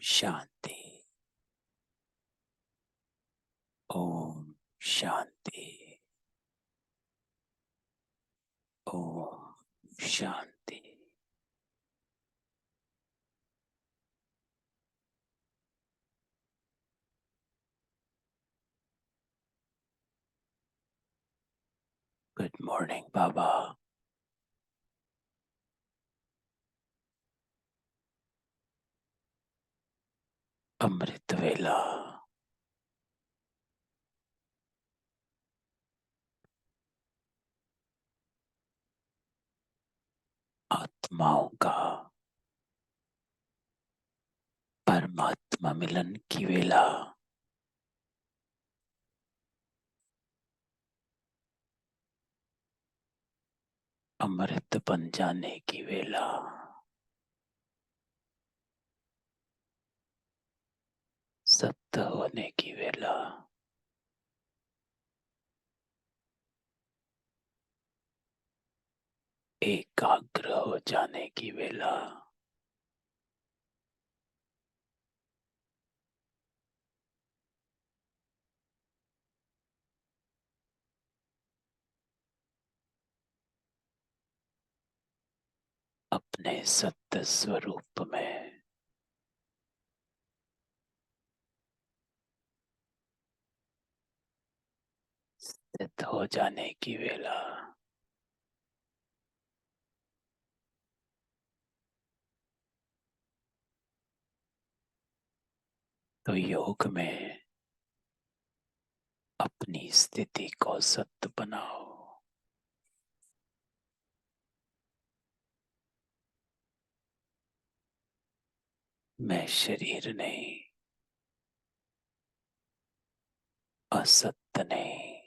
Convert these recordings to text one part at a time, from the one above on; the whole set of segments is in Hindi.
शांति। ओम शांति। ओम शांति। गुड मॉर्निंग बाबा। अमृत वेला। आत्माओं का परमात्मा मिलन की वेला। अमृत बन जाने की वेला। सत्य होने की वेला। एकाग्र हो जाने की वेला। अपने सत्य स्वरूप में स्थित हो जाने की वेला। तो योग में अपनी स्थिति को सत्य बनाओ। मैं शरीर नहीं, असत्य नहीं,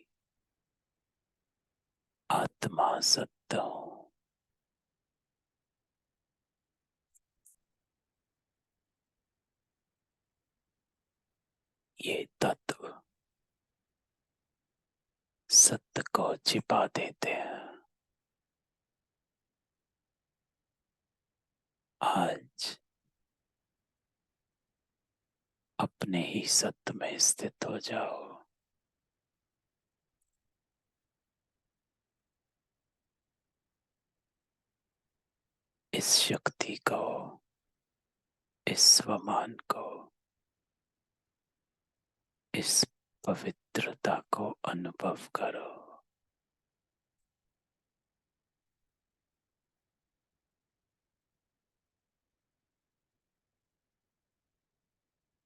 आत्मा सत्य हूं। ये तत्व सत्य को छिपा देते हैं। आज अपने ही सत्य में स्थित हो जाओ। इस शक्ति को, इस स्वमान को, इस पवित्रता को अनुभव करो।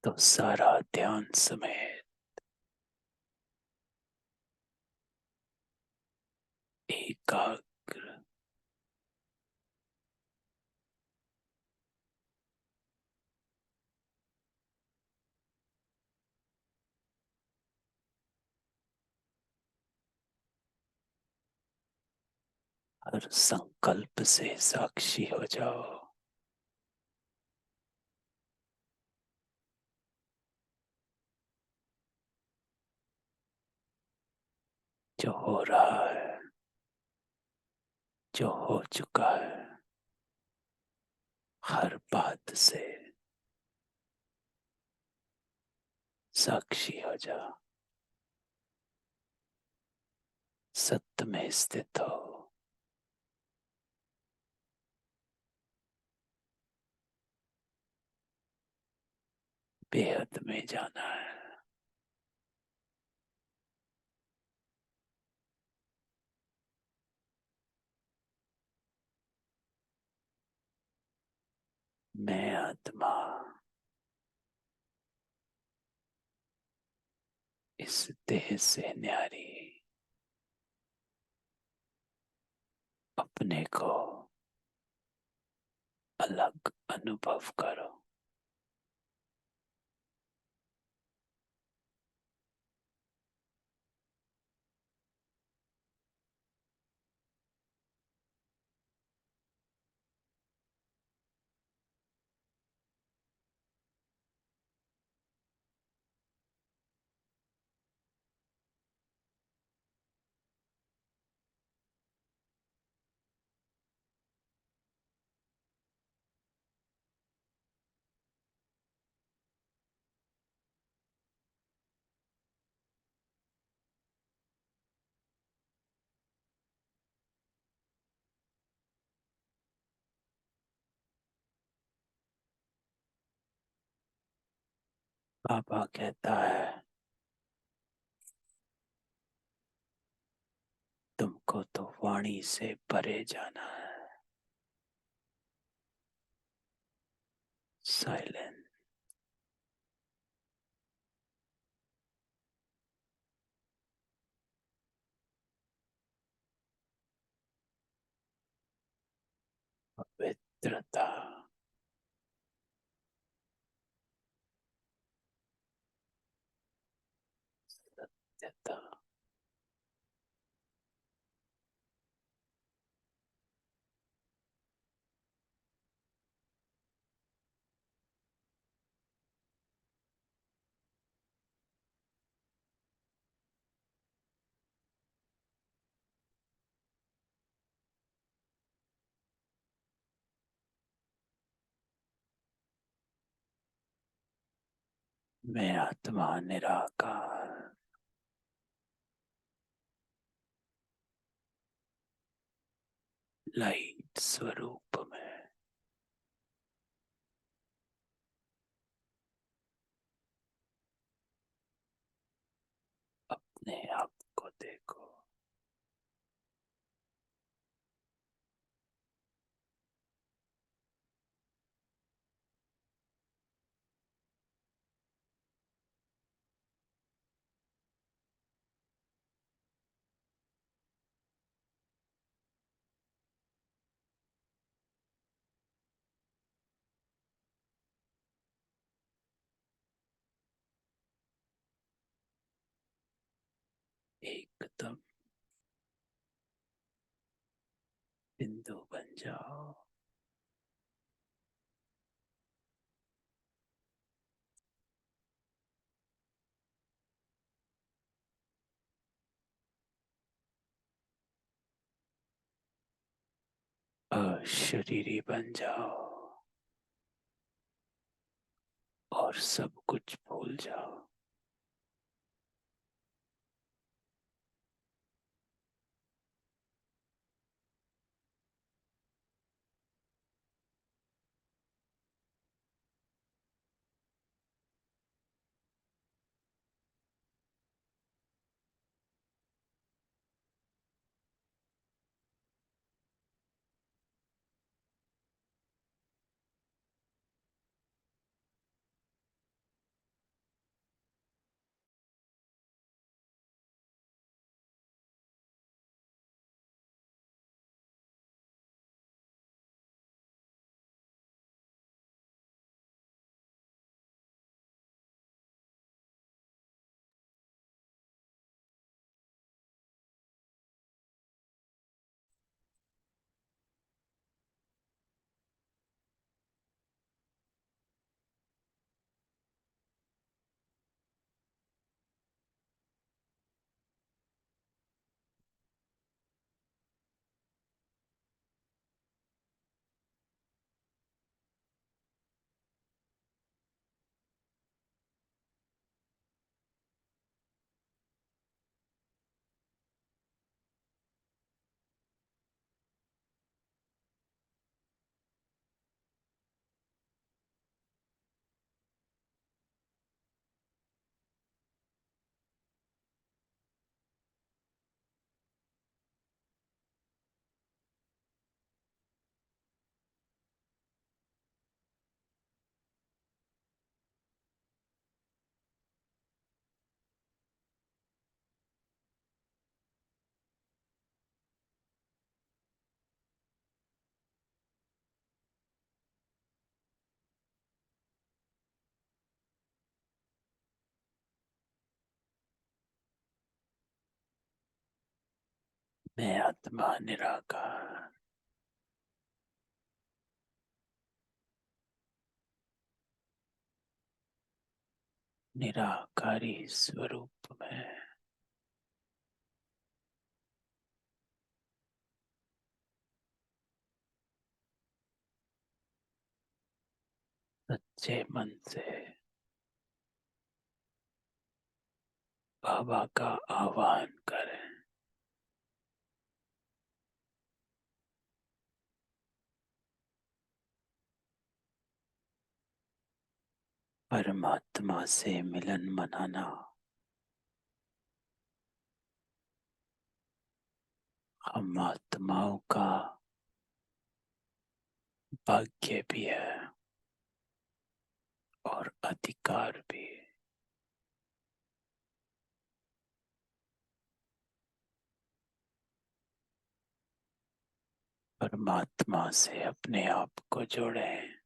तो सारा ध्यान समेत एकाग्र हर संकल्प से साक्षी हो जाओ। जो हो रहा है, जो हो चुका है, हर बात से साक्षी हो जा। सत्य में स्थित हो। बेहद में जाना है। मैं आत्मा इस देह से न्यारी अपने को अलग अनुभव करो। बाबा कहता है तुमको तो वाणी से परे जाना है। साइलेंस। पवित्रता। सत्यता। मैं आत्मा निराकार। लाइट स्वरूप में। अपने आप को देखो। एकदम बिंदु बन जाओ। अशरीरी बन जाओ और सब कुछ भूल जाओ। मैं आत्मा निराकार। निराकारी स्वरूप में। सच्चे मन से बाबा का आह्वान करें। परमात्मा से मिलन मनाना हम आत्माओं का भाग्य भी है और अधिकार भी। परमात्मा से अपने आप को जोड़ें।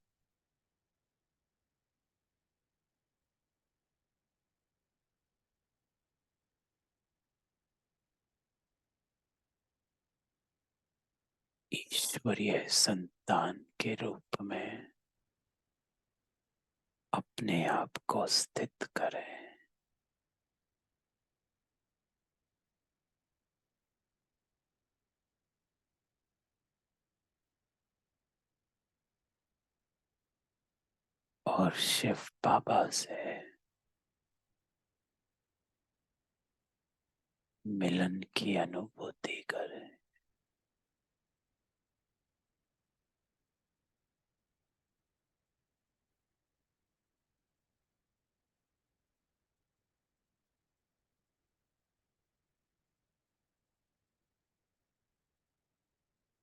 ईश्वरीय संतान के रूप में अपने आप को स्थित करें। और शिव बाबा से मिलन की अनुभूति करें।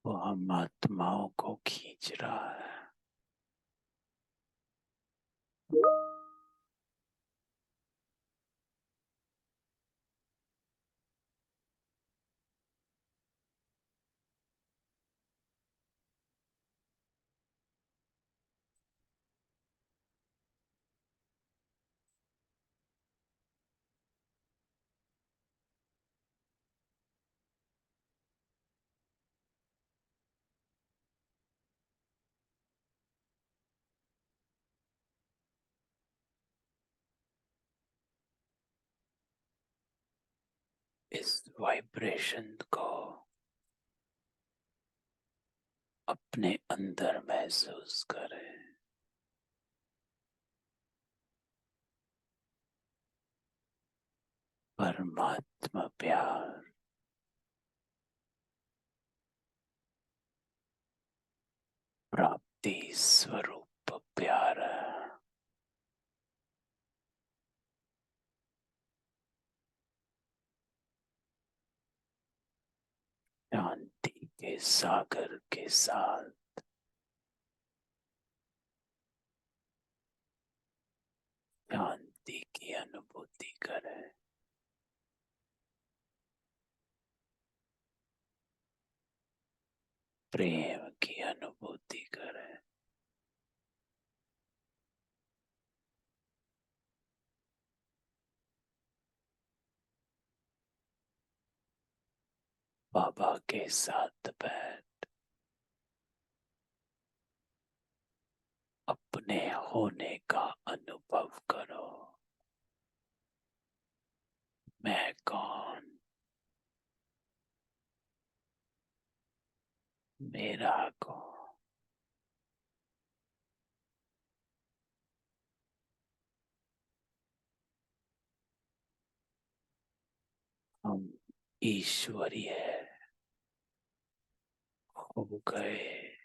वो हम आत्माओं को खींच रहा है। इस वाइब्रेशन को अपने अंदर महसूस करें। परमात्मा प्यार, प्राप्ति स्वरूप प्यार है। शांति के सागर के साथ शांति की अनुभूति करें। प्रेम की अनुभूति करें। बाबा के साथ बैठ अपने होने का अनुभव करो। मैं कौन? मेरा कौन? हम ईश्वरीय हो गए।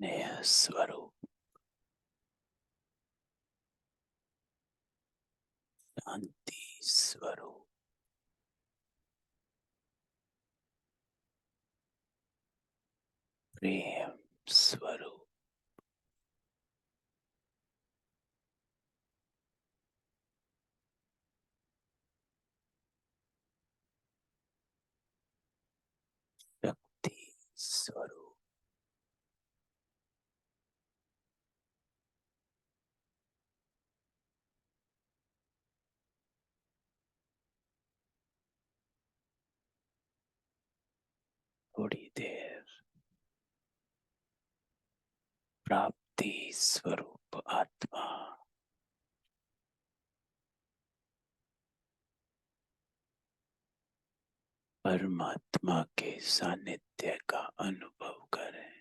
नया स्वरूप शांति स्वरूप प्रेम स्वरूप शक्ति स्वरूप थोड़ी देर प्राप्ति स्वरूप आत्मा परमात्मा के सानिध्य का अनुभव करें।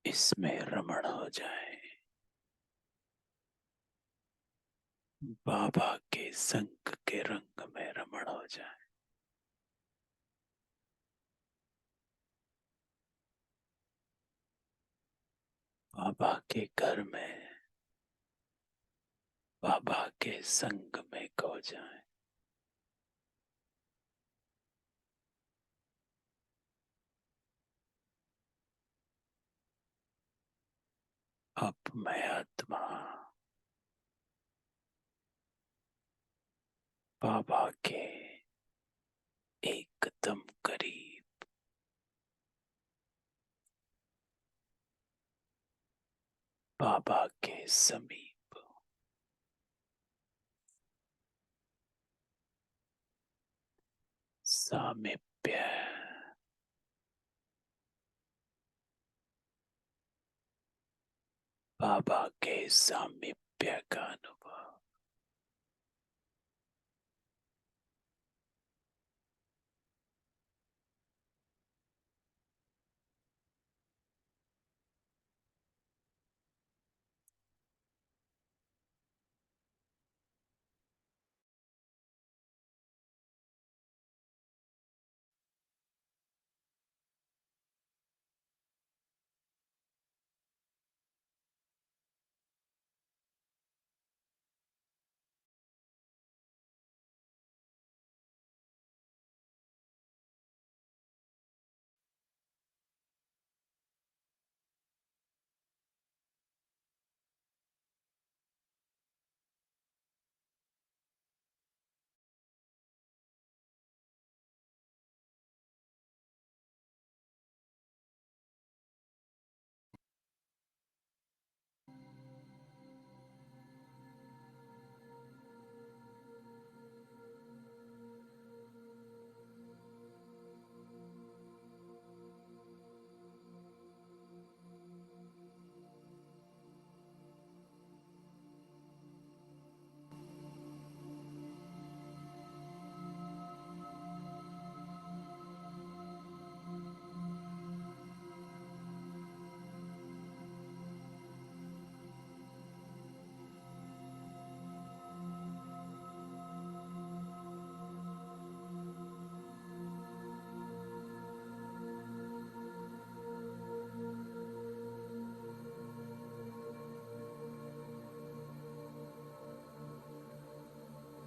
इसमें रमण हो जाए, बाबा के संग के रंग में रमण हो जाए। बाबा के घर में बाबा के संग में खो जाए। अब मैं आत्मा बाबा के एकदम करीब, बाबा के समीप सामीप्य, बाबा के सामीप्य का अनुभव।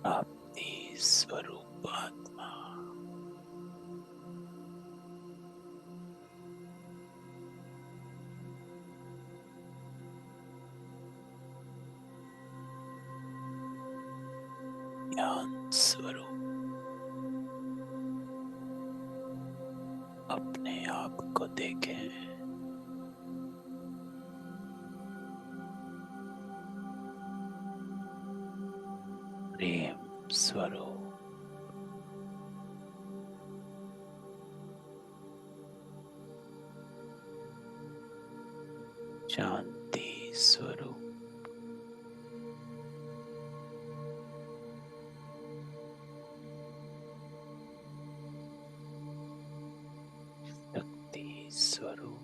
प्राप्ति स्वरूप आत्मा ज्ञान स्वरूप अपने आप को देखें। प्रेम स्वरूप शांति स्वरूप शक्ति स्वरूप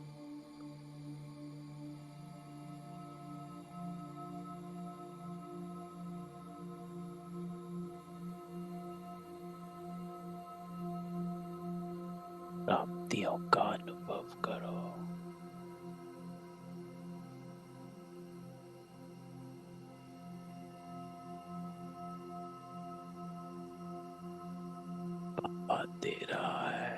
प्राप्तियों का अनुभव करो। बाबा दे रहा है,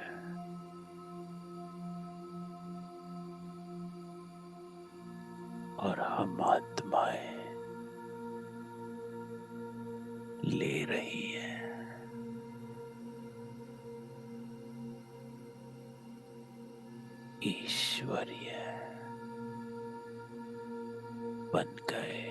और हम आत्माएं ले रही है। ईश्वरीय बन गए।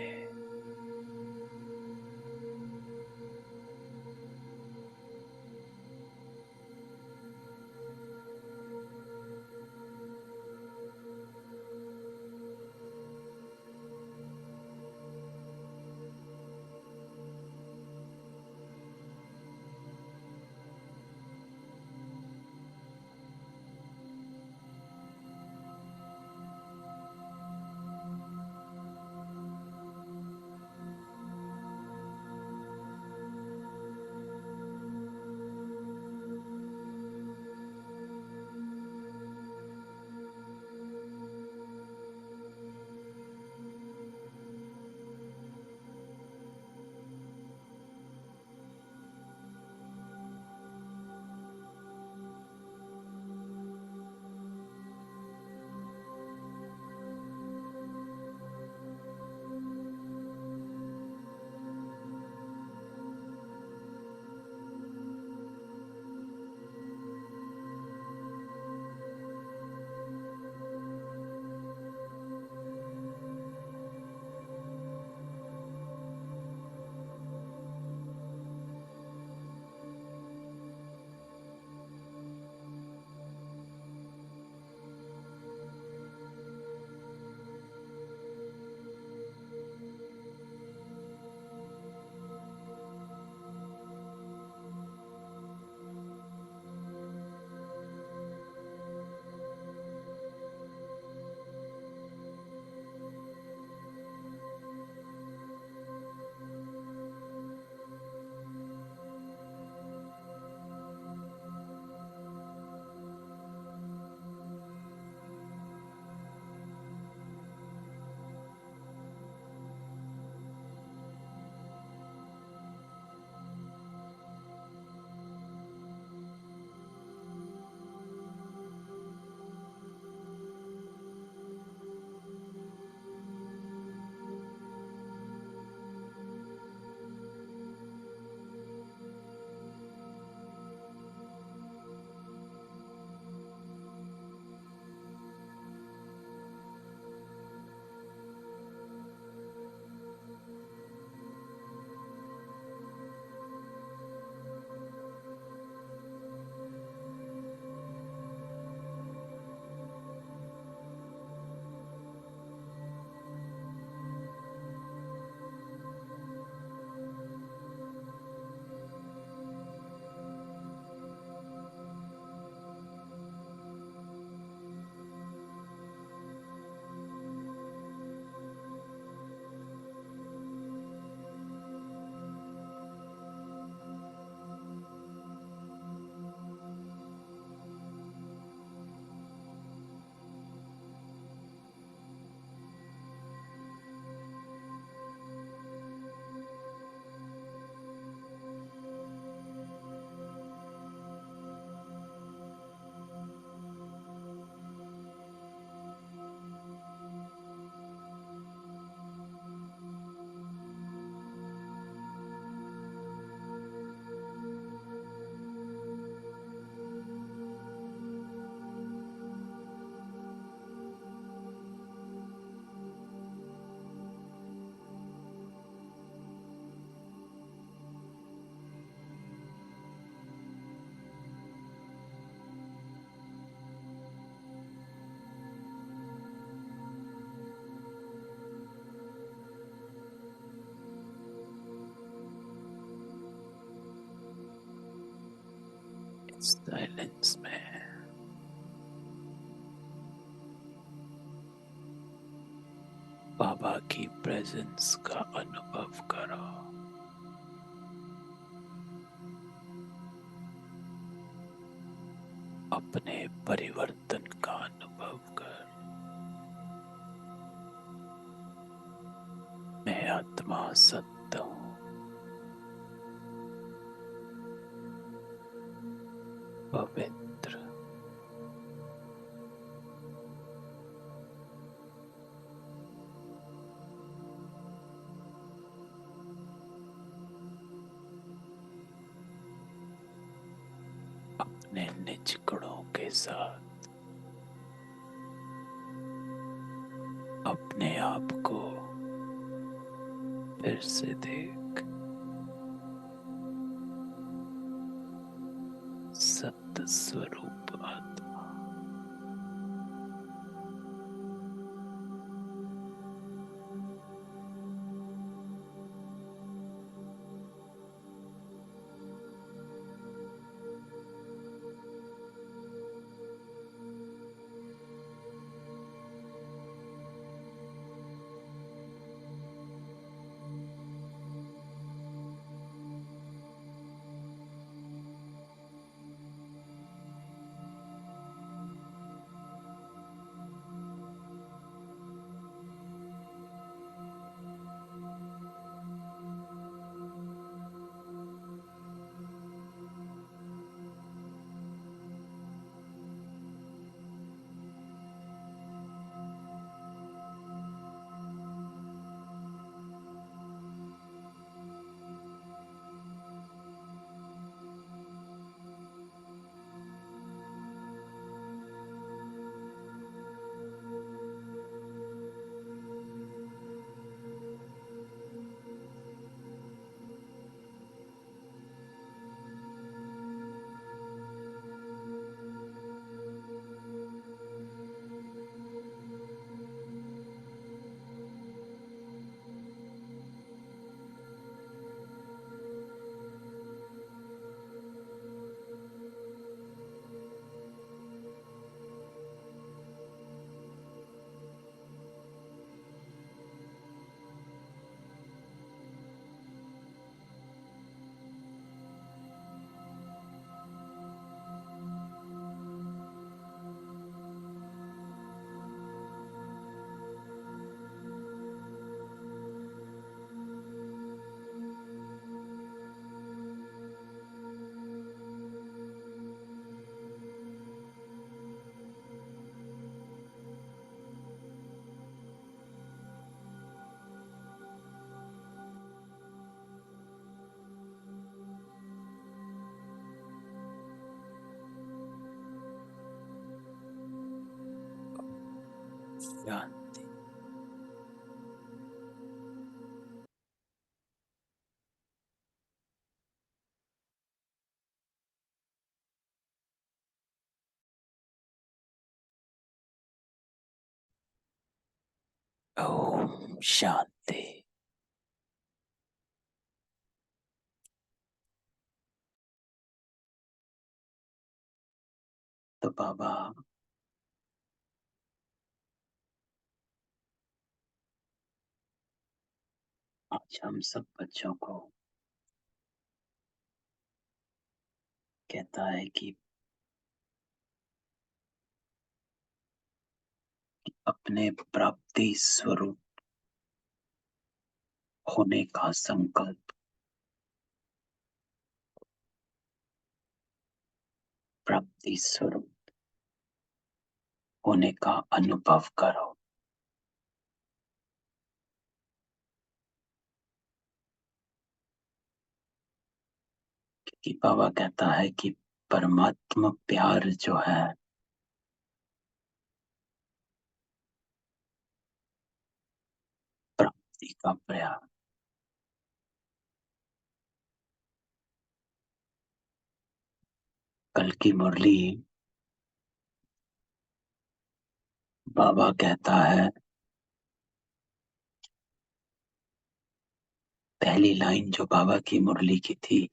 साइलेंस में बाबा की प्रेजेंस का अनुभव करो। अपने परिवर्तन का अनुभव कर। मैं आत्मा सत्य हूँ। पवित्र। अपने निज गुणों के साथ अपने आप को फिर से देख। सत्य स्वरूप आत्मा। शांति। ओम शांति। तो बाबा आज हम सब बच्चों को कहता है कि अपने प्राप्ति स्वरूप होने का संकल्प, प्राप्ति स्वरूप होने का अनुभव करो। कि बाबा कहता है कि परमात्मा प्यार जो है प्राप्ति का प्यार। कल की मुरली बाबा कहता है, पहली लाइन जो बाबा की मुरली की थी,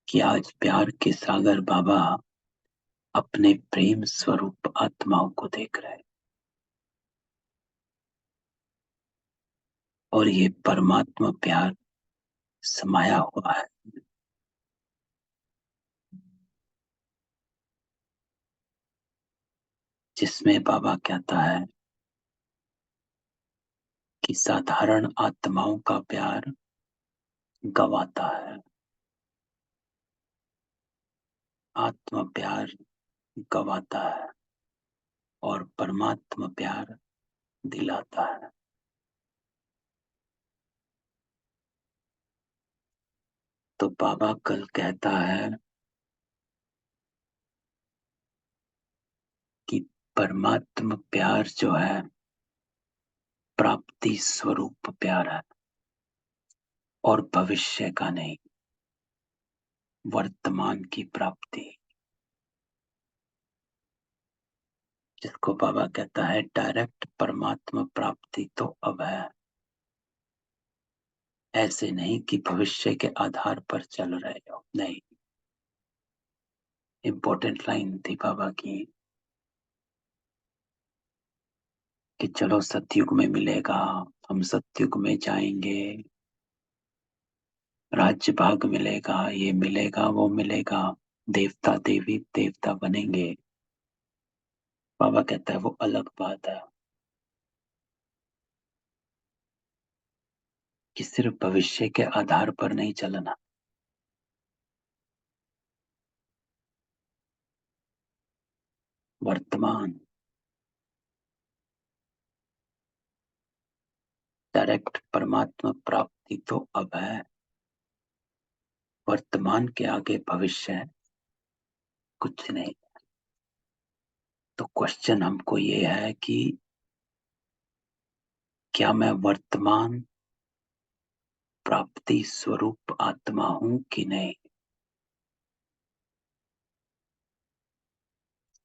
कि आज प्यार के सागर बाबा अपने प्रेम स्वरूप आत्माओं को देख रहे हैं, और ये परमात्मा प्यार समाया हुआ है, जिसमें बाबा कहता है कि साधारण आत्माओं का प्यार गवाता है, आत्मा प्यार गवाता है और परमात्मा प्यार दिलाता है। तो बाबा कल कहता है कि परमात्मा प्यार जो है प्राप्ति स्वरूप प्यार है, और भविष्य का नहीं, वर्तमान की प्राप्ति, जिसको बाबा कहता है डायरेक्ट परमात्मा प्राप्ति तो अब है, ऐसे नहीं कि भविष्य के आधार पर चल रहे हो, नहीं। इंपॉर्टेंट लाइन थी बाबा की कि चलो सतयुग में मिलेगा, हम सतयुग में जाएंगे, राज्य भाग मिलेगा, ये मिलेगा वो मिलेगा, देवता देवी देवता बनेंगे। बाबा कहता है वो अलग बात है कि सिर्फ भविष्य के आधार पर नहीं चलना, वर्तमान डायरेक्ट परमात्मा प्राप्ति तो अब है, वर्तमान के आगे भविष्य है कुछ नहीं। तो क्वेश्चन हमको ये है कि क्या मैं वर्तमान प्राप्ति स्वरूप आत्मा हूं कि नहीं,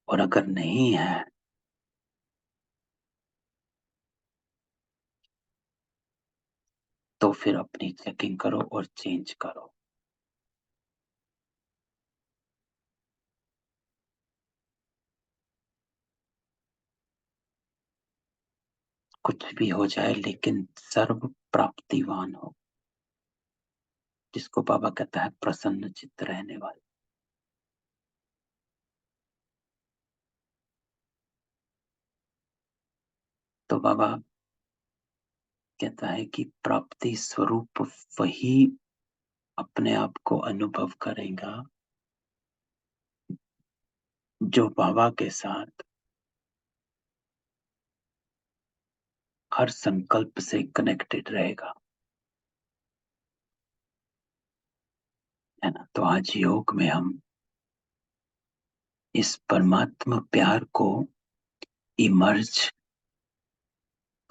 और अगर नहीं है तो फिर अपनी चेकिंग करो और चेंज करो। कुछ भी हो जाए लेकिन सर्व प्राप्तिवान हो, जिसको बाबा कहता है प्रसन्न चित्त रहने वाले। तो बाबा कहता है कि प्राप्ति स्वरूप वही अपने आप को अनुभव करेगा जो बाबा के साथ हर संकल्प से कनेक्टेड रहेगा, है ना। तो आज योग में हम इस परमात्मा प्यार को इमर्ज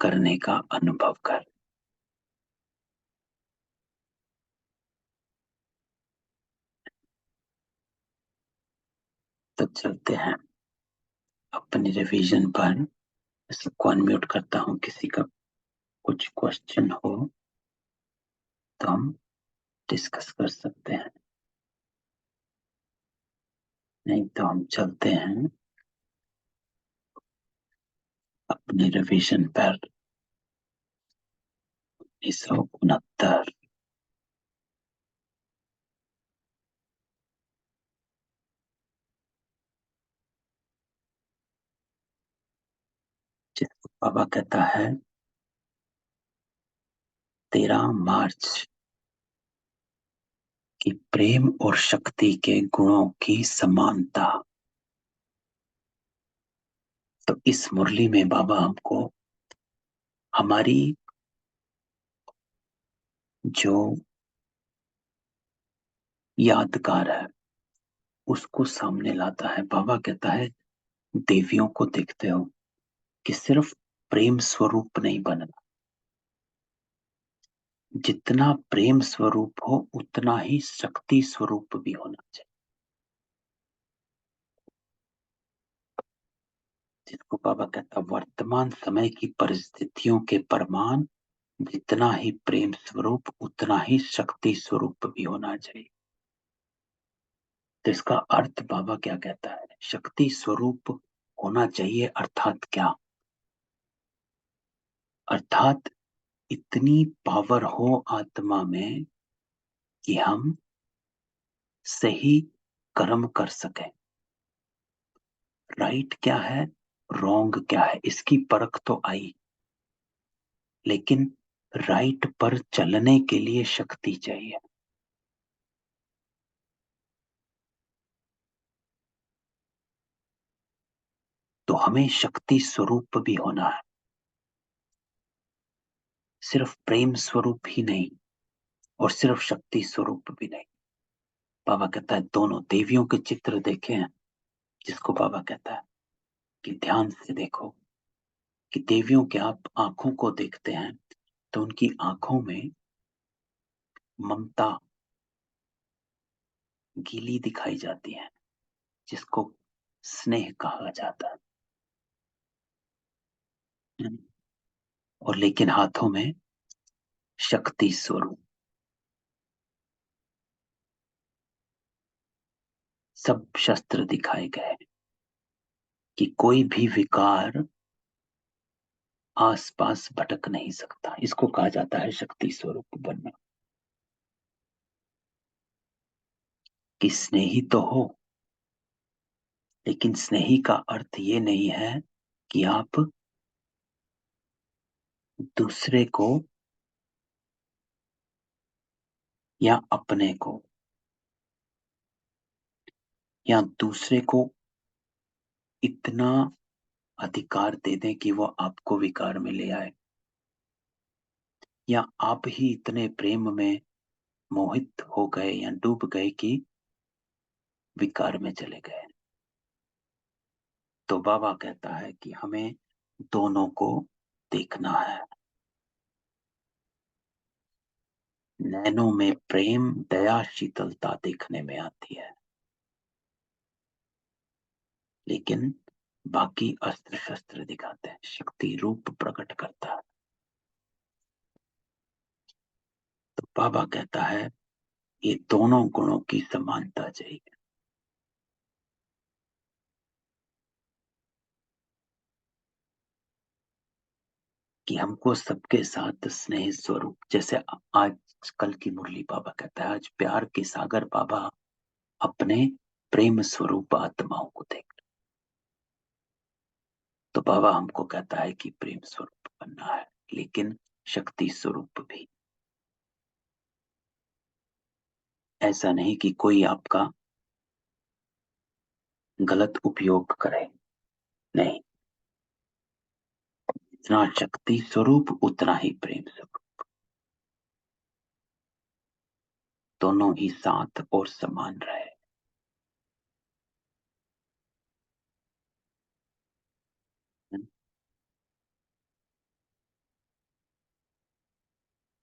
करने का अनुभव कर। तो चलते हैं अपनी रिवीजन पर। इसको अनम्यूट करता हूँ, किसी का कुछ क्वेश्चन हो तो हम डिस्कस कर सकते हैं, नहीं तो हम चलते हैं अपनी रिवीजन पर। 1969। जिसको बाबा कहता है 13 मार्च की प्रेम और शक्ति के गुणों की समानता। तो इस मुरली में बाबा हमको हमारी जो यादगार है उसको सामने लाता है। बाबा कहता है देवियों को देखते हो कि सिर्फ प्रेम स्वरूप नहीं बनना, जितना प्रेम स्वरूप हो उतना ही शक्ति स्वरूप भी होना चाहिए। जिसको बाबा कहता वर्तमान समय की परिस्थितियों के प्रमाण जितना ही प्रेम स्वरूप उतना ही शक्ति स्वरूप भी होना चाहिए। तो इसका अर्थ बाबा क्या कहता है, शक्ति स्वरूप होना चाहिए अर्थात क्या, अर्थात इतनी पावर हो आत्मा में कि हम सही कर्म कर सकें। राइट क्या है, रॉन्ग क्या है, इसकी परख तो आई, लेकिन राइट पर चलने के लिए शक्ति चाहिए। तो हमें शक्ति स्वरूप भी होना है, सिर्फ प्रेम स्वरूप ही नहीं और सिर्फ शक्ति स्वरूप भी नहीं। बाबा कहता है दोनों, देवियों के चित्र देखे हैं, जिसको बाबा कहता है कि ध्यान से देखो कि देवियों के आप आंखों को देखते हैं तो उनकी आंखों में ममता गीली दिखाई जाती है, जिसको स्नेह कहा जाता है। और लेकिन हाथों में शक्ति स्वरूप, सब शस्त्र दिखाए गए कि कोई भी विकार आसपास भटक नहीं सकता। इसको कहा जाता है शक्ति स्वरूप बनना। कि स्नेही तो हो, लेकिन स्नेही का अर्थ ये नहीं है कि आप दूसरे को या अपने को या दूसरे को इतना अधिकार दे दें कि वो आपको विकार में ले आए, या आप ही इतने प्रेम में मोहित हो गए या डूब गए कि विकार में चले गए। तो बाबा कहता है कि हमें दोनों को देखना है। नैनों में प्रेम दया शीतलता देखने में आती है, लेकिन बाकी अस्त्र शस्त्र दिखाते हैं, शक्ति रूप प्रकट करता है। तो बाबा कहता है ये दोनों गुणों की समानता चाहिए। कि हमको सबके साथ स्नेह स्वरूप, जैसे आज कल की मुरली बाबा कहता है, आज प्यार के सागर बाबा अपने प्रेम स्वरूप आत्माओं को देख। तो बाबा हमको कहता है कि प्रेम स्वरूप बनना है, लेकिन शक्ति स्वरूप भी। ऐसा नहीं कि कोई आपका गलत उपयोग करे, नहीं, जितना शक्ति स्वरूप उतना ही प्रेम स्वरूप, दोनों ही साथ और समान रहे।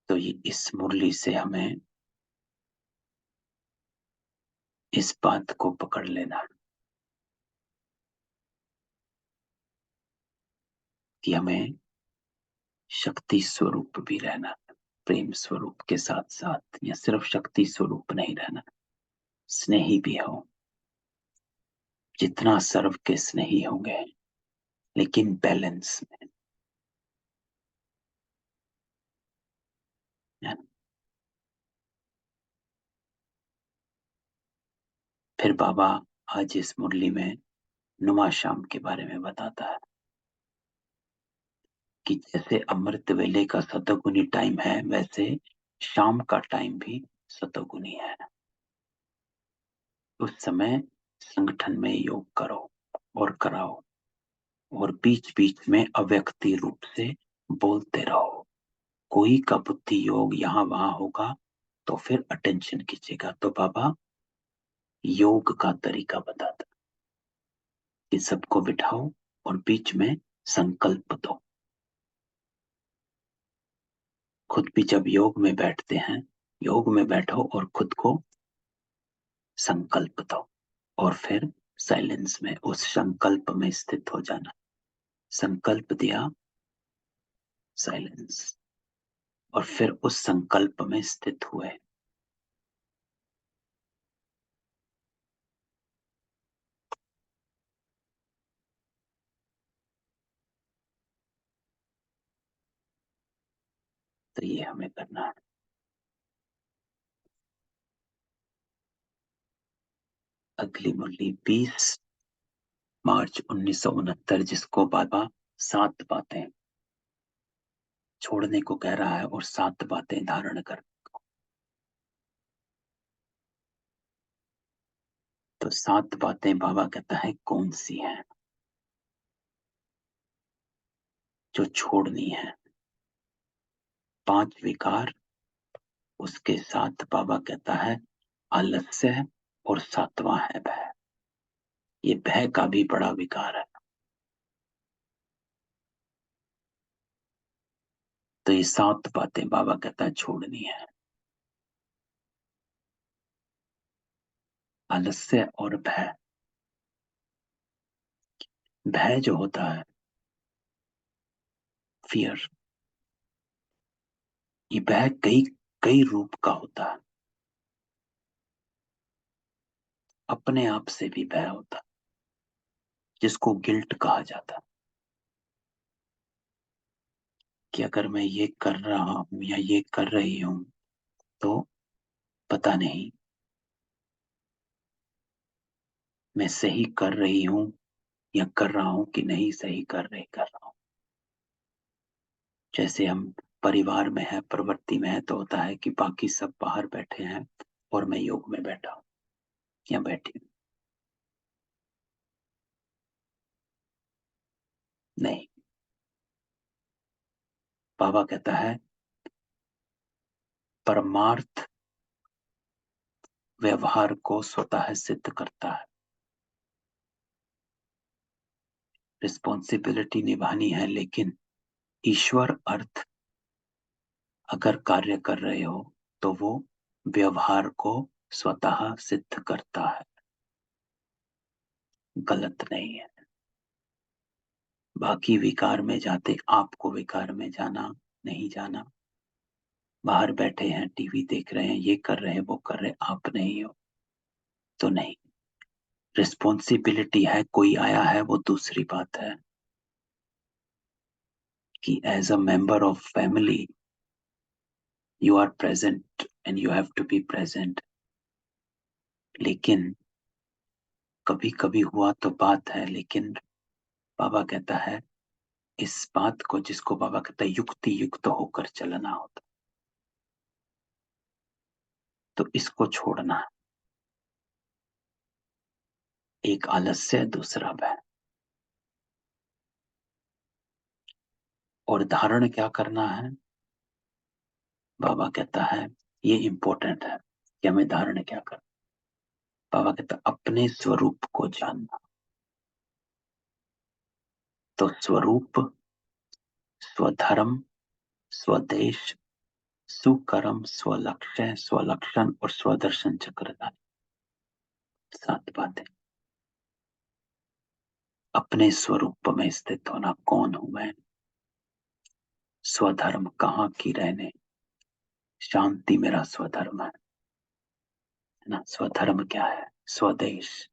तो ये इस मुरली से हमें इस बात को पकड़ लेना कि हमें शक्ति स्वरूप भी रहना, प्रेम स्वरूप के साथ साथ, या सिर्फ शक्ति स्वरूप नहीं रहना, स्नेही भी हो, जितना सर्व के स्नेही होंगे, लेकिन बैलेंस में, है ना? फिर बाबा आज इस मुरली में नुमा शाम के बारे में बताता है कि जैसे अमृत वेले का सतोगुनी टाइम है, वैसे शाम का टाइम भी सतोगुनी है। उस समय संगठन में योग करो और कराओ, और बीच बीच में अव्यक्ति रूप से बोलते रहो। कोई का बुद्धि योग यहाँ वहां होगा तो फिर अटेंशन खींचेगा। तो बाबा योग का तरीका बताता कि सबको बिठाओ और बीच में संकल्प दो। खुद भी जब योग में बैठते हैं, योग में बैठो और खुद को संकल्प दो, और फिर साइलेंस में उस संकल्प में स्थित हो जाना। संकल्प दिया, साइलेंस, और फिर उस संकल्प में स्थित हुए। तो ये हमें करना है। अगली मुरली 20 मार्च 1969, जिसको बाबा 7 बातें छोड़ने को कह रहा है और 7 बातें धारण कर। तो 7 बातें बाबा कहता है कौन सी हैं जो छोड़नी है। 5 विकार, उसके साथ बाबा कहता है आलस्य, और 7वां है भय। ये भय का भी बड़ा विकार है। तो ये 7 बातें बाबा कहता है छोड़नी है। आलस्य और भय। भय जो होता है, फियर, ये भय कई कई रूप का होता है। अपने आप से भी भय होता है, जिसको गिल्ट कहा जाता है, कि अगर मैं ये कर रहा हूं या ये कर रही हूं तो पता नहीं मैं सही कर रही हूं या कर रहा हूं कि नहीं सही कर रहा हूं। जैसे हम परिवार में है, प्रवृत्ति में है, तो होता है कि बाकी सब बाहर बैठे हैं और मैं योग में बैठा हूं या बैठी हूं। नहीं, बाबा कहता है परमार्थ व्यवहार को स्वतः सिद्ध करता है। रिस्पॉन्सिबिलिटी निभानी है, लेकिन ईश्वर अर्थ अगर कार्य कर रहे हो तो वो व्यवहार को स्वतः सिद्ध करता है, गलत नहीं है। बाकी विकार में जाते आपको विकार में जाना नहीं जाना। बाहर बैठे हैं, टीवी देख रहे हैं, ये कर रहे हैं, वो कर रहे हैं, आप नहीं हो तो नहीं। रिस्पॉन्सिबिलिटी है, कोई आया है, वो दूसरी बात है कि as a member of family you are present and you have to be present. लेकिन कभी कभी हुआ तो बात है, लेकिन बाबा कहता है इस बात को, जिसको बाबा कहता है युक्ति युक्त होकर चलना होता, तो इसको छोड़ना है। एक आलस्य, दूसरा भय। और धारण क्या करना है, बाबा कहता है ये इंपॉर्टेंट है कि हमें धारण क्या करना। बाबा कहता है अपने स्वरूप को जानना। तो स्वरूप, स्वधर्म, स्वदेश, सुकर्म, स्वलक्ष्य, स्वलक्षण और स्वदर्शन चक्रधारी, 7 बातें। अपने स्वरूप में स्थित होना, कौन हूं मैं। स्वधर्म, कहाँ की रहने, शांति मेरा स्वधर्म है ना। स्वधर्म क्या है, स्वदेश।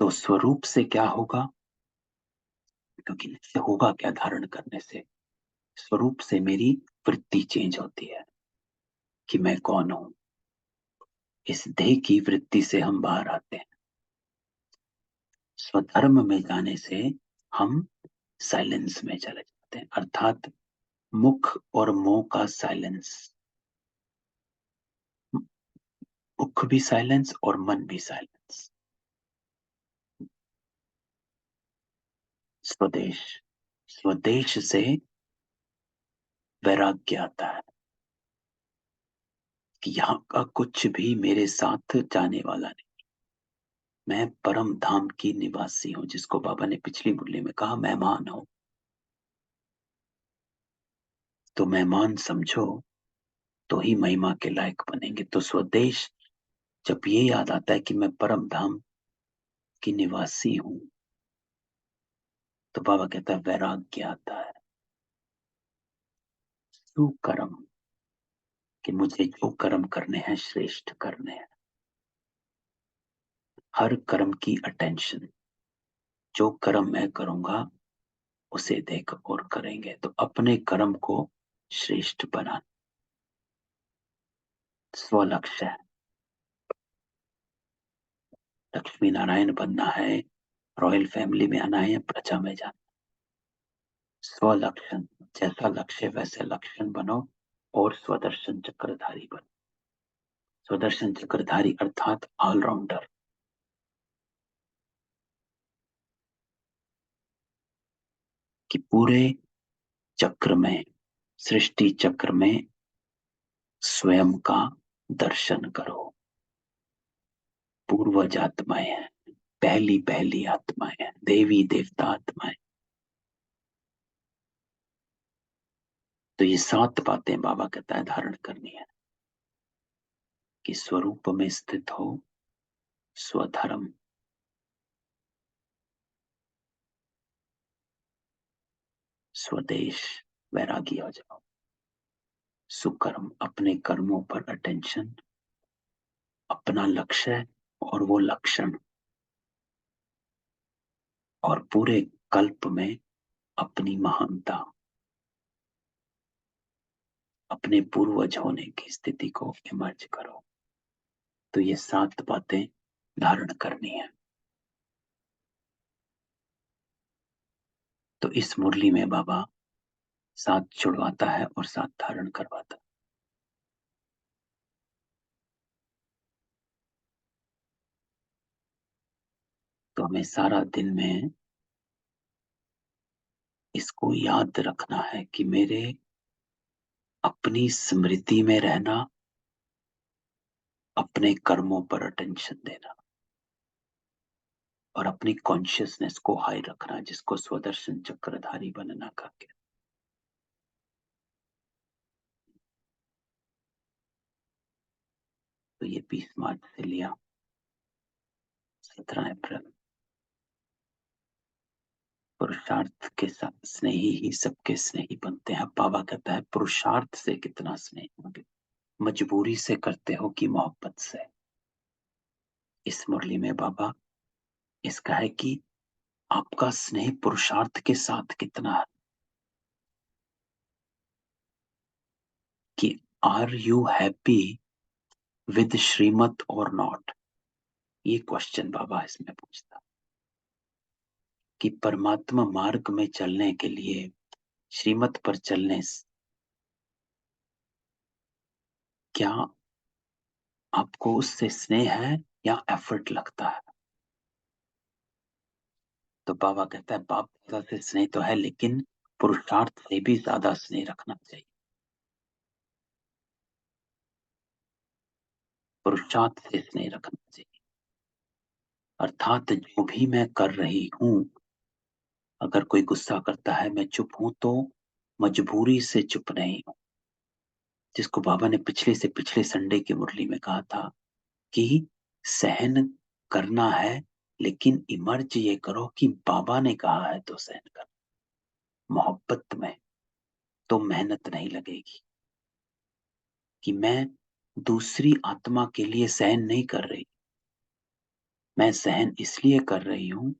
तो स्वरूप से क्या होगा, क्योंकि इससे होगा क्या धारण करने से, स्वरूप से मेरी वृत्ति चेंज होती है कि मैं कौन हूं। इस देह की वृत्ति से हम बाहर आते हैं। स्वधर्म में जाने से हम साइलेंस में चले जाते हैं, अर्थात मुख और मुंह का साइलेंस। मुख भी साइलेंस और मन भी साइलेंस। स्वदेश, स्वदेश से वैराग्य आता है कि यहाँ का कुछ भी मेरे साथ जाने वाला नहीं। मैं परम धाम की निवासी हूं, जिसको बाबा ने पिछली मुरली में कहा मेहमान हूं। तो मेहमान समझो तो ही महिमा के लायक बनेंगे। तो स्वदेश, जब ये याद आता है कि मैं परम धाम की निवासी हूं, तो बाबा कहता है वैराग्य आता है। सुकर्म, कि मुझे जो कर्म करने हैं श्रेष्ठ करने हैं। हर कर्म की अटेंशन, जो कर्म मैं करूंगा उसे देख और करेंगे। तो अपने कर्म को श्रेष्ठ बनाना स्वलक्ष्य है। लक्ष्मी नारायण बनना है, रॉयल फैमिली में आना है या प्रजा में जाना। स्वलक्षण, जैसा लक्ष्य वैसे लक्षण बनो और स्वदर्शन चक्रधारी बनो। स्वदर्शन चक्रधारी अर्थात ऑलराउंडर। कि पूरे चक्र में, सृष्टि चक्र में स्वयं का दर्शन करो। पूर्वज आत्माएं हैं, पहली पहली आत्माएं हैं, देवी देवता आत्माएं। तो ये 7 बातें बाबा कहता है धारण करनी है। कि स्वरूप में स्थित हो, स्वधर्म, स्वदेश, वैरागी हो जाओ। सुकर्म, अपने कर्मों पर अटेंशन, अपना लक्ष्य और वो लक्षण, और पूरे कल्प में अपनी महानता, अपने पूर्वज होने की स्थिति को इमर्ज करो। तो ये 7 बातें धारण करनी है। तो इस मुरली में बाबा 7 छुड़वाता है और 7 धारण करवाता है। तो हमें सारा दिन में इसको याद रखना है कि मेरे अपनी स्मृति में रहना, अपने कर्मों पर अटेंशन देना और अपनी कॉन्शियसनेस को हाई रखना, जिसको स्वदर्शन चक्रधारी बनना कहते हैं। तो ये 20 मार्च से लिया 17 अप्रैल। पुरुषार्थ के साथ स्नेही ही सबके स्नेही बनते हैं। बाबा कहता है पुरुषार्थ से कितना स्नेह होंगे, मजबूरी से करते हो कि मोहब्बत से। इस मुरली में बाबा इसका है कि आपका स्नेह पुरुषार्थ के साथ कितना है। कि आर यू हैप्पी विद श्रीमत और नॉट, ये क्वेश्चन बाबा इसमें पूछता। कि परमात्मा मार्ग में चलने के लिए, श्रीमत पर चलने क्या आपको उससे स्नेह है या एफर्ट लगता है। तो बाबा कहता है बाप दादा से स्नेह तो है, लेकिन पुरुषार्थ से भी ज्यादा स्नेह रखना चाहिए। पुरुषार्थ से स्नेह रखना चाहिए, अर्थात जो भी मैं कर रही हूं, अगर कोई गुस्सा करता है मैं चुप हूं तो मजबूरी से चुप नहीं हूं। जिसको बाबा ने पिछले से पिछले संडे की मुरली में कहा था कि सहन करना है, लेकिन इमर्ज ये करो कि बाबा ने कहा है तो सहन कर। मोहब्बत में तो मेहनत नहीं लगेगी। कि मैं दूसरी आत्मा के लिए सहन नहीं कर रही, मैं सहन इसलिए कर रही हूं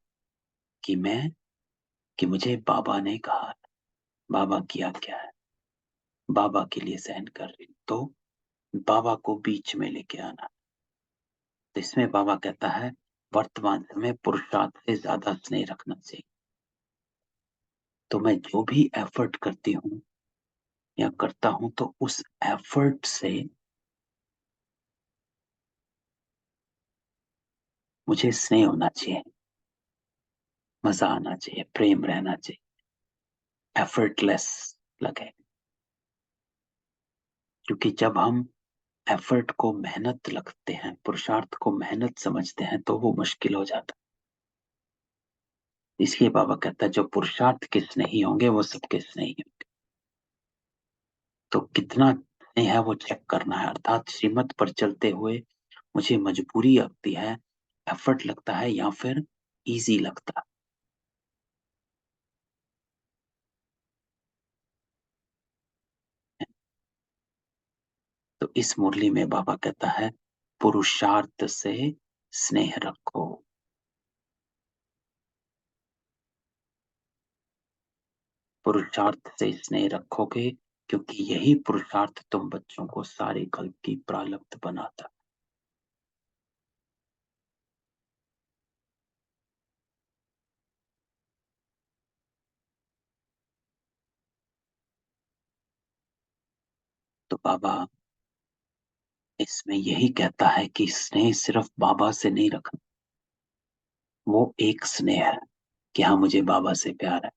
कि मुझे बाबा ने कहा है, बाबा की आज्ञा है, बाबा के लिए सहन कर रही हूं। तो बाबा को बीच में लेके आना। तो इसमें बाबा कहता है वर्तमान समय पुरुषार्थ से ज्यादा स्नेह रखना चाहिए। तो मैं जो भी एफर्ट करती हूँ या करता हूं, तो उस एफर्ट से मुझे स्नेह होना चाहिए, मजा आना चाहिए, प्रेम रहना चाहिए, एफर्टलेस लगे। क्योंकि जब हम एफर्ट को मेहनत लगते हैं, पुरुषार्थ को मेहनत समझते हैं, तो वो मुश्किल हो जाता है। इसलिए बाबा कहता है जो पुरुषार्थ के स्नेही होंगे वो सबके स्नेही होंगे। तो कितना स्नेह है वो चेक करना है। अर्थात श्रीमत पर चलते हुए मुझे मजबूरी लगती है, एफर्ट लगता है, या फिर इजी लगता है। तो इस मुरली में बाबा कहता है पुरुषार्थ से स्नेह रखो। पुरुषार्थ से स्नेह रखोगे, क्योंकि यही पुरुषार्थ तुम बच्चों को सारे कल्प की प्रारब्ध बनाता। तो बाबा इसमें यही कहता है कि स्नेह सिर्फ बाबा से नहीं रखना, वो एक स्नेह है कि हाँ मुझे बाबा से प्यार है।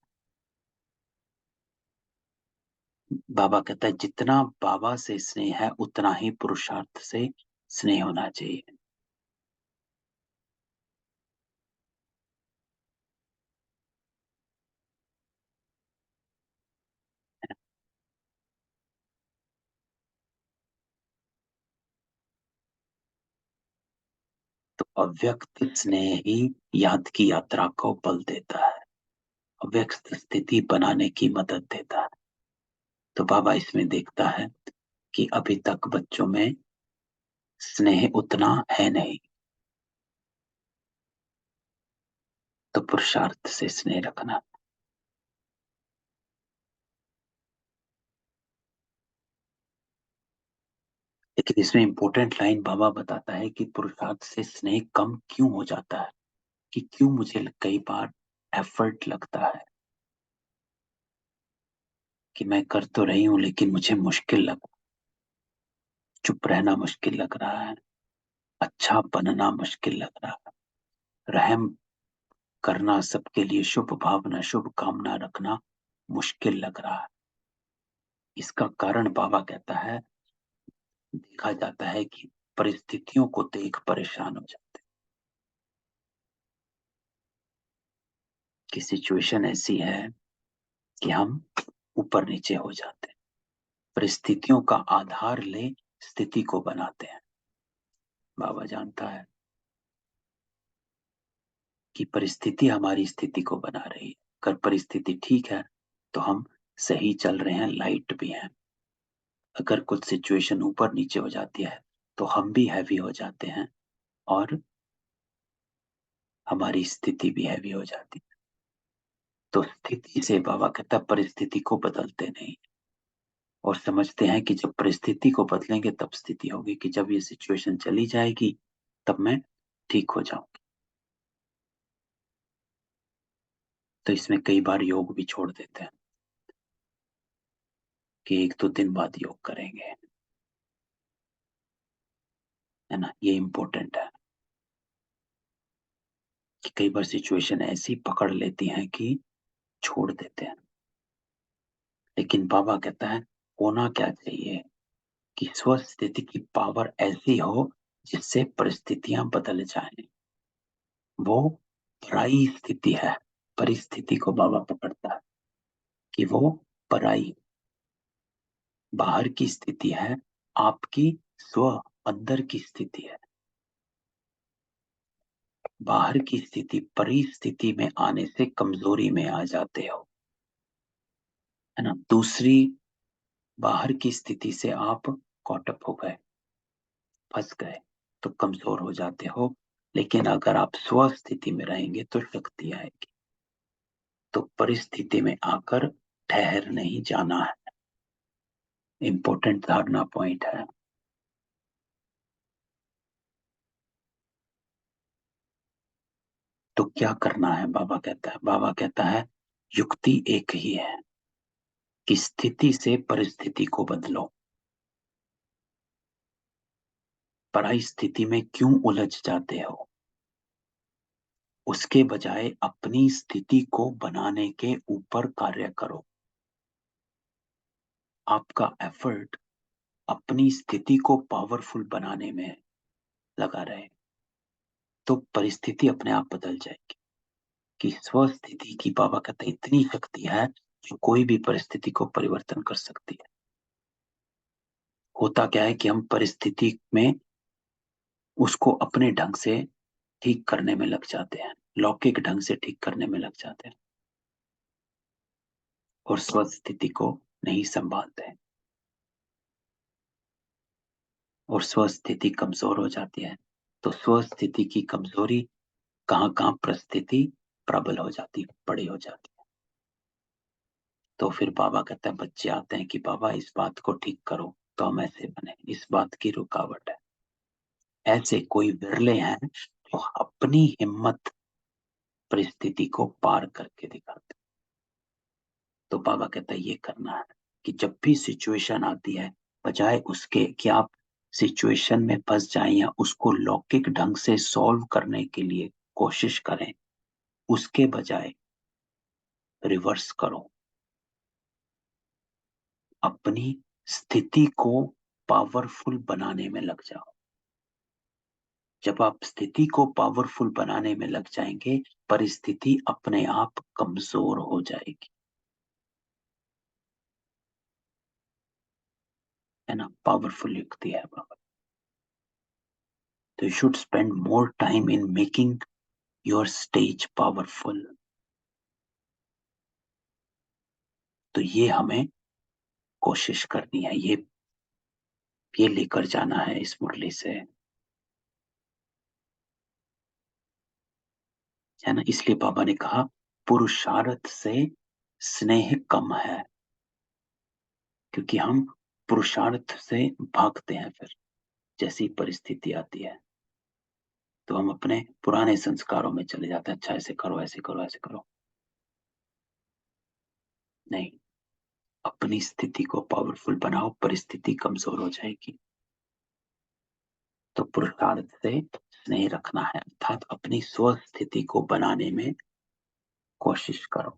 बाबा कहता है जितना बाबा से स्नेह है उतना ही पुरुषार्थ से स्नेह होना चाहिए। तो अव्यक्त स्नेह ही याद की यात्रा को बल देता है, अव्यक्त स्थिति बनाने की मदद देता है। तो बाबा इसमें देखता है कि अभी तक बच्चों में स्नेह उतना है नहीं, तो पुरुषार्थ से स्नेह रखना। लेकिन इसमें इंपॉर्टेंट लाइन बाबा बताता है कि पुरुषार्थ से स्नेह कम क्यों हो जाता है, कि क्यों मुझे कई बार एफर्ट लगता है कि मैं कर तो रही हूं लेकिन मुझे मुश्किल लग, चुप रहना मुश्किल लग रहा है, अच्छा बनना मुश्किल लग रहा है, रहम करना, सबके लिए शुभ भावना शुभ कामना रखना मुश्किल लग रहा है। इसका कारण बाबा कहता है देखा जाता है कि परिस्थितियों को देख परेशान हो जाते हैं, कि सिचुएशन ऐसी है कि हम ऊपर नीचे हो जाते हैं, परिस्थितियों का आधार ले स्थिति को बनाते हैं। बाबा जानता है कि परिस्थिति हमारी स्थिति को बना रही है। अगर परिस्थिति ठीक है तो हम सही चल रहे हैं, लाइट भी हैं। अगर कुछ सिचुएशन ऊपर नीचे हो जाती है तो हम भी हैवी हो जाते हैं और हमारी स्थिति भी हैवी हो जाती है। तो स्थिति से बाबा कहता परिस्थिति को बदलते नहीं, और समझते हैं कि जब परिस्थिति को बदलेंगे तब स्थिति होगी, कि जब ये सिचुएशन चली जाएगी तब मैं ठीक हो जाऊंगी। तो इसमें कई बार योग भी छोड़ देते हैं कि एक दो दिन बाद योग करेंगे, है ना। ये इम्पोर्टेंट है कि कई बार सिचुएशन ऐसी पकड़ लेती है कि छोड़ देते हैं। लेकिन बाबा कहता है होना क्या चाहिए कि स्वस्थिति की पावर ऐसी हो जिससे परिस्थितियां बदल जाएं। वो पराई स्थिति है, परिस्थिति को बाबा पकड़ता है कि वो पराई, बाहर की स्थिति है, आपकी स्व अंदर की स्थिति है। बाहर की स्थिति परिस्थिति में आने से कमजोरी में आ जाते हो, है ना। दूसरी, बाहर की स्थिति से आप कॉटअप हो गए, फंस गए, तो कमजोर हो जाते हो। लेकिन अगर आप स्व स्थिति में रहेंगे तो शक्ति आएगी। तो परिस्थिति में आकर ठहर नहीं जाना है, इंपॉर्टेंट धारणा पॉइंट है। तो क्या करना है, बाबा कहता है युक्ति एक ही है कि स्थिति से परिस्थिति को बदलो। पराई स्थिति में क्यों उलझ जाते हो, उसके बजाय अपनी स्थिति को बनाने के ऊपर कार्य करो। आपका एफर्ट अपनी स्थिति को पावरफुल बनाने में लगा रहे, तो परिस्थिति अपने आप बदल जाएगी। कि स्व स्थिति की बाबा कहते हैं इतनी शक्ति है जो कोई भी परिस्थिति को परिवर्तन कर सकती है। होता क्या है कि हम परिस्थिति में उसको अपने ढंग से ठीक करने में लग जाते हैं, लौकिक ढंग से ठीक करने में लग जाते हैं, और स्व स्थिति को नहीं संभालते, और स्व स्थिति कमजोर हो जाती है। तो स्व स्थिति की कमजोरी कहाँ कहाँ परिस्थिति प्रबल हो जाती, बड़ी हो जाती है। तो फिर बाबा कहता है, बच्चे आते हैं कि बाबा इस बात को ठीक करो, तो हम ऐसे बने, इस बात की रुकावट है। ऐसे कोई विरले हैं जो अपनी हिम्मत परिस्थिति को पार करके दिखाते। तो बाबा कहता है ये करना है कि जब भी सिचुएशन आती है, बजाय उसके कि आप सिचुएशन में फंस जाएं या उसको लौकिक ढंग से सॉल्व करने के लिए कोशिश करें, उसके बजाय रिवर्स करो, अपनी स्थिति को पावरफुल बनाने में लग जाओ। जब आप स्थिति को पावरफुल बनाने में लग जाएंगे, परिस्थिति अपने आप कमजोर हो जाएगी, है ना। पावरफुल युक्ति है बाबा। तो you should spend more time in making your stage powerful. तो ये हमें कोशिश करनी है, ये लेकर जाना है इस मुरली से, है ना। इसलिए बाबा ने कहा पुरुषार्थ से स्नेह कम है, क्योंकि हम पुरुषार्थ से भागते हैं। फिर जैसी परिस्थिति आती है तो हम अपने पुराने संस्कारों में चले जाते हैं, अच्छा ऐसे करो ऐसे करो ऐसे करो। नहीं, अपनी स्थिति को पावरफुल बनाओ, परिस्थिति कमजोर हो जाएगी। तो पुरुषार्थ से स्नेह रखना है, अर्थात अपनी स्व स्थिति को बनाने में कोशिश करो।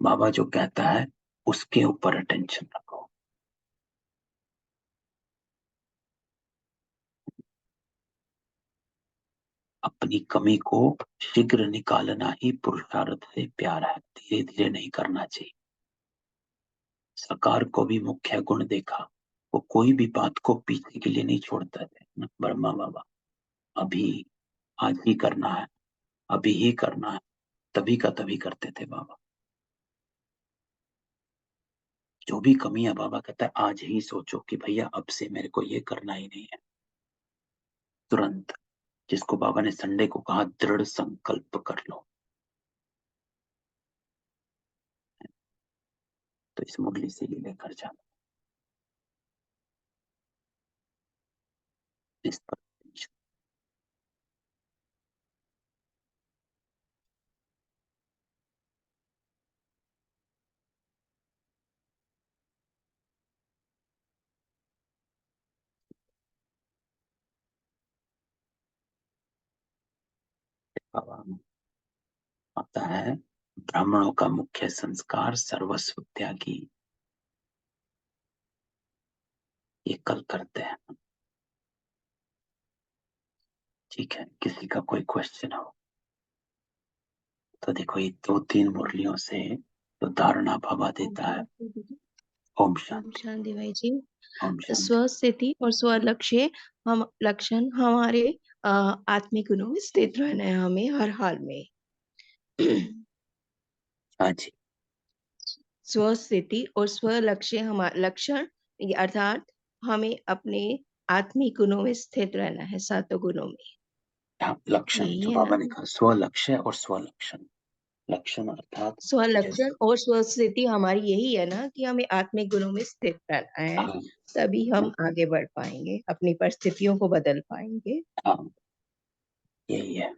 बाबा जो कहता है उसके ऊपर अटेंशन रखो। अपनी कमी को शीघ्र निकालना ही पुरुषार्थ से प्यार है, धीरे धीरे नहीं करना चाहिए। सरकार को भी मुख्य गुण देखा, वो कोई भी बात को पीछे के लिए नहीं छोड़ता थे। ब्रह्मा बाबा अभी आज ही करना है, अभी ही करना है, तभी का तभी करते थे बाबा। जो भी कमियां, बाबा कहता है आज ही सोचो कि भैया अब से मेरे को ये करना ही नहीं है, तुरंत। जिसको बाबा ने संडे को कहा दृढ़ संकल्प कर लो। तो इस मुरली से ये लेकर जाना, इस पर बाबा आता है ब्राह्मणों का मुख्य संस्कार सर्वस्व त्यागी। ये कल करते हैं, ठीक है। किसी का कोई क्वेश्चन हो तो देखो, ये 2-3 मुरलियों से तो धारणा बाबा ओम देता है। शांति दीदी। ओम ओम शांति। शांति भाई जी। ओम शांति। स्वस्थिति और स्वलक्ष्य हम लक्षण हमारे आत्मिक गुणों में स्थित रहना है हमें हर हाल में। हाँ जी। स्वस्थिति और स्वलक्ष्य हमारा लक्षण अर्थात हमें अपने आत्मिक गुणों में स्थित रहना है, सातों गुणों में। हाँ, लक्षण यही जो है बाबा ना, ने कहा, स्वलक्ष्य और स्वलक्षण। लक्षण अर्थात स्वलक्षण जैसे, और स्वस्थिति हमारी यही है ना कि हमें आत्मिक गुणों में स्थित रहना है, हाँ तभी हम आगे बढ़ पाएंगे, अपनी परिस्थितियों को बदल पाएंगे। हाँ, यही है।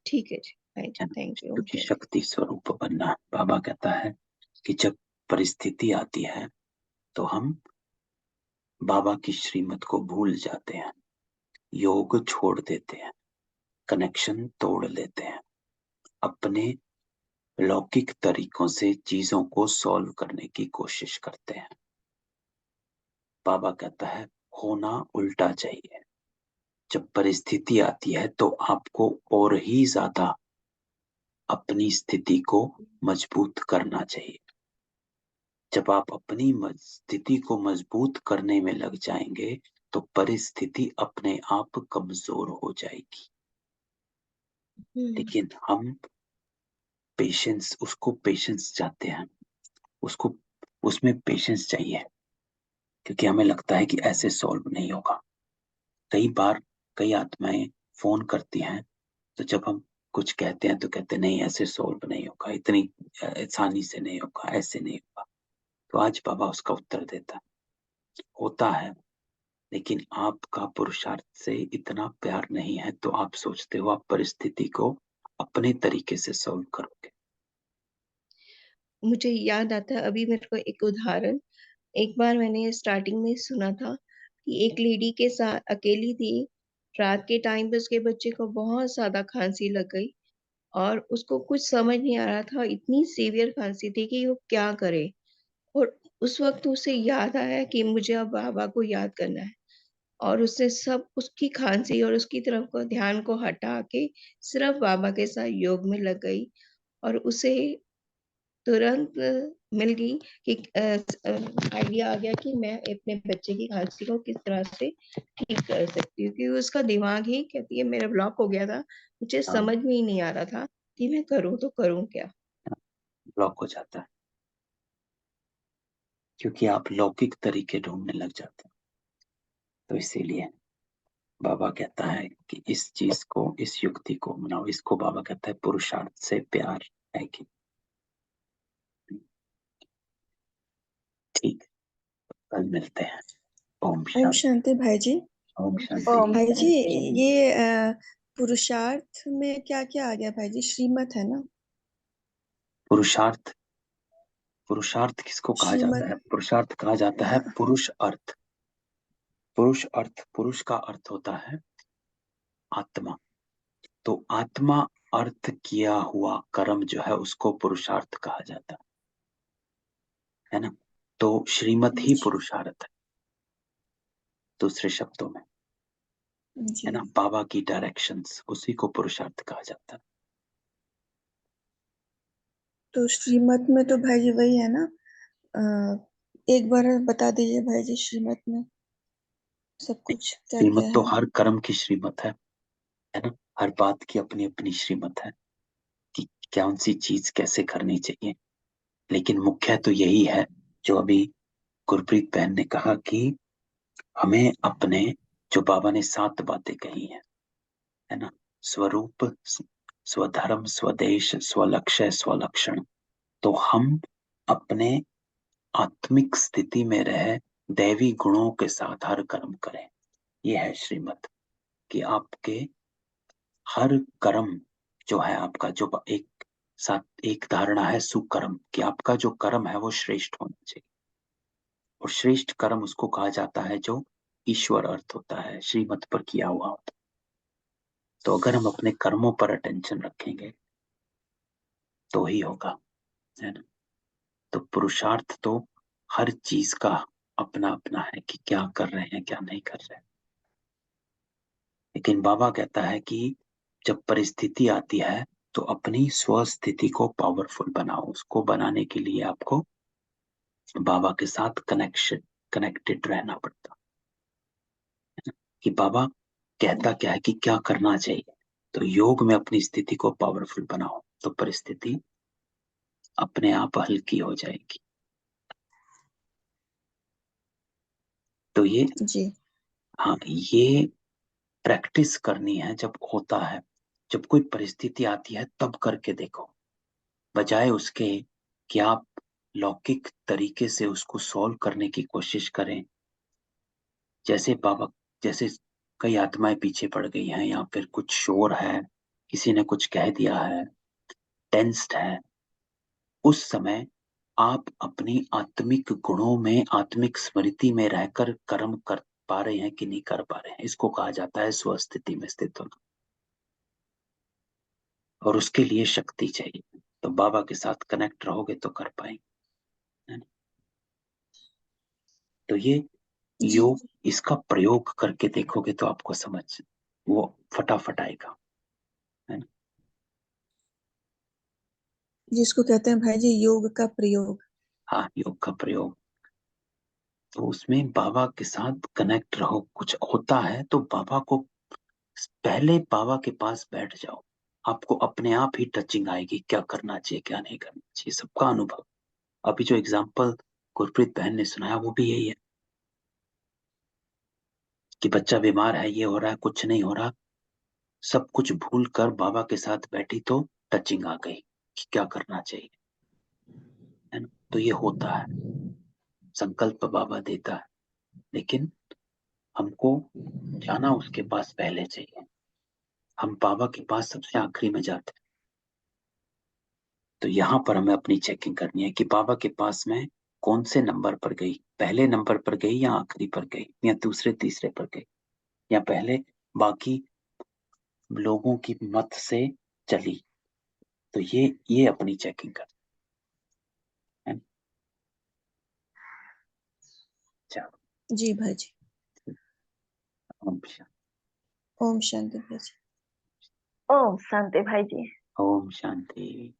ठीक है जी भाई जी, है ना? Thank you. क्योंकि शक्ति स्वरूप बनना, बाबा कहता है कि जब परिस्थिति आती है तो हम बाबा की श्रीमत को भूल जाते हैं, योग छोड़ देते हैं, कनेक्शन तोड़ लेते हैं, अपने लौकिक तरीकों से चीजों को सॉल्व करने की कोशिश करते हैं। बाबा कहता है होना उल्टा चाहिए। जब परिस्थिति आती है तो आपको और ही ज्यादा अपनी स्थिति को मजबूत करना चाहिए। जब आप अपनी स्थिति को मजबूत करने में लग जाएंगे तो परिस्थिति अपने आप कमजोर हो जाएगी। लेकिन हम उसको पेशेंस चाहते हैं, उसको उसमें पेशेंस चाहिए, क्योंकि हमें लगता है कि ऐसे सॉल्व नहीं होगा। कई बार कई आत्माएं फोन करती हैं, तो जब हम कुछ कहते हैं तो कहते नहीं ऐसे सॉल्व नहीं होगा, इतनी आसानी से नहीं होगा, ऐसे नहीं होगा। तो आज बाबा उसका उत्तर देता होता है, लेकिन आपका पुरुषार्थ से इतना प्यार नहीं है तो आप सोचते हो आप परिस्थिति को अपने तरीके से सॉल्व करोगे। मुझे याद आता है अभी मेरे को एक उदाहरण, एक बार मैंने स्टार्टिंग में सुना था कि एक लेडी के साथ अकेली थी, रात के टाइम पे उसके बच्चे को बहुत ज़्यादा खांसी लग गई और उसको कुछ समझ नहीं आ रहा था, इतनी सीवियर खांसी थी कि वो क्या करे? और उस वक़्त उसे याद आया कि मुझे अब बाबा को याद करना है और उसने सब उसकी खांसी और उसकी तरफ को ध्यान को हटा के सिर्फ़ बाबा के साथ योग में लग गई और उसे तुरंत मिल गई कि आइडिया आ गया कि मैं अपने बच्चे की खांसी को किस तरह से ठीक कर सकती हूँ, क्योंकि उसका दिमाग ही कहती है मेरा ब्लॉक हो गया था, मुझे हाँ, समझ में ही नहीं आ रहा था कि मैं करूँ तो करूँ क्या? ब्लॉक हो जाता है क्योंकि आप लौकिक तरीके ढूंढने लग जाते हो। तो इसीलिए बाबा कहता है कि इस चीज को, इस युक्ति को मनाओ। इसको बाबा कहता है पुरुषार्थ से प्यार है कि ठीक। कल मिलते हैं। ओम ओम शांति। शांति भाई जी। ओम शांति। भाई जी, ये पुरुषार्थ में क्या क्या आ गया भाई जी? श्रीमत है ना? पुरुषार्थ, पुरुषार्थ किसको कहा जाता श्रीमत। है? पुरुषार्थ कहा जाता है हाँ। पुरुष अर्थ। पुरुष अर्थ, पुरुष का अर्थ होता है आत्मा। तो आत्मा अर्थ किया हुआ कर्म जो है उसको पुरुषार्थ कहा जाता है ना। तो श्रीमत ही जी। पुरुषार्थ है दूसरे शब्दों में, है जी। ना। बाबा की डायरेक्शंस, उसी को पुरुषार्थ कहा जाता है। तो श्रीमत में तो भाई जी वही है ना? एक बार बता दीजिए भाई जी, श्रीमत में सब कुछ क्या क्या श्रीमत तो है? हर कर्म की श्रीमत है ना। हर बात की अपनी अपनी श्रीमत है कि कौन सी चीज कैसे करनी चाहिए। लेकिन मुख्य तो यही है जो अभी गुरप्रीत बहन ने कहा कि हमें अपने, जो बाबा ने 7 बातें कही हैं, है ना, स्वरूप, स्वधर्म, स्वदेश, स्वलक्ष्य, स्वलक्षण। तो हम अपने आत्मिक स्थिति में रहे दैवी गुणों के साथ हर कर्म करें। ये है श्रीमत कि आपके हर कर्म जो है आपका, जो एक साथ एक धारणा है सुकर्म, कि आपका जो कर्म है वो श्रेष्ठ होना चाहिए। और श्रेष्ठ कर्म उसको कहा जाता है जो ईश्वर अर्थ होता है, श्रीमत पर किया हुआ होता है। तो अगर हम अपने कर्मों पर अटेंशन रखेंगे तो ही होगा, है ना। तो पुरुषार्थ तो हर चीज का अपना अपना है कि क्या कर रहे हैं क्या नहीं कर रहे हैं। लेकिन बाबा कहता है कि जब परिस्थिति आती है तो अपनी स्व स्थिति को पावरफुल बनाओ। उसको बनाने के लिए आपको बाबा के साथ कनेक्टेड रहना पड़ता है। कि बाबा कहता क्या है कि क्या करना चाहिए। तो योग में अपनी स्थिति को पावरफुल बनाओ तो परिस्थिति अपने आप हल्की हो जाएगी। तो ये, जी। हाँ, ये प्रैक्टिस करनी है जब होता है। जब कोई परिस्थिति आती है तब करके देखो, बजाय उसके कि आप लौकिक तरीके से उसको सॉल्व करने की कोशिश करें। जैसे बाबा, जैसे कई आत्माएं पीछे पड़ गई हैं या फिर कुछ शोर है, किसी ने कुछ कह दिया है, टेंस्ड है, उस समय आप अपनी आत्मिक गुणों में, आत्मिक स्मृति में रहकर कर्म कर पा रहे हैं कि नहीं कर पा रहे हैं। इसको कहा जाता है स्वस्थिति में स्थित होना। और उसके लिए शक्ति चाहिए। तो बाबा के साथ कनेक्ट रहोगे तो कर पाएंगे, है ना? तो ये जी। योग, इसका प्रयोग करके देखोगे तो आपको समझ वो फटाफट आएगा, है ना। जिसको कहते हैं भाई जी योग का प्रयोग। हाँ, योग का प्रयोग। तो उसमें बाबा के साथ कनेक्ट रहो। कुछ होता है तो बाबा को, पहले बाबा के पास बैठ जाओ, आपको अपने आप ही टचिंग आएगी क्या करना चाहिए क्या नहीं करना चाहिए, सबका अनुभव। अभी जो एग्जाम्पल गुरप्रीत बहन ने सुनाया वो भी यही है कि बच्चा बीमार है, ये हो रहा है, कुछ नहीं हो रहा, सब कुछ भूल कर बाबा के साथ बैठी तो टचिंग आ गई कि क्या करना चाहिए, है ना। तो ये होता है, संकल्प बाबा देता है, लेकिन हमको जाना उसके पास पहले चाहिए। हम बाबा के पास सबसे आखिरी में जाते हैं। तो यहाँ पर हमें अपनी चेकिंग करनी है कि बाबा के पास में कौन से नंबर पर गई, पहले नंबर पर गई या आखिरी पर गई या दूसरे तीसरे पर गई, या पहले बाकी लोगों की मत से चली। तो ये अपनी चेकिंग कर है। चलो, जी भाई जी। ओम शांति। ओम शांति भाई जी। ओम शांति भाई जी। ओम शांति।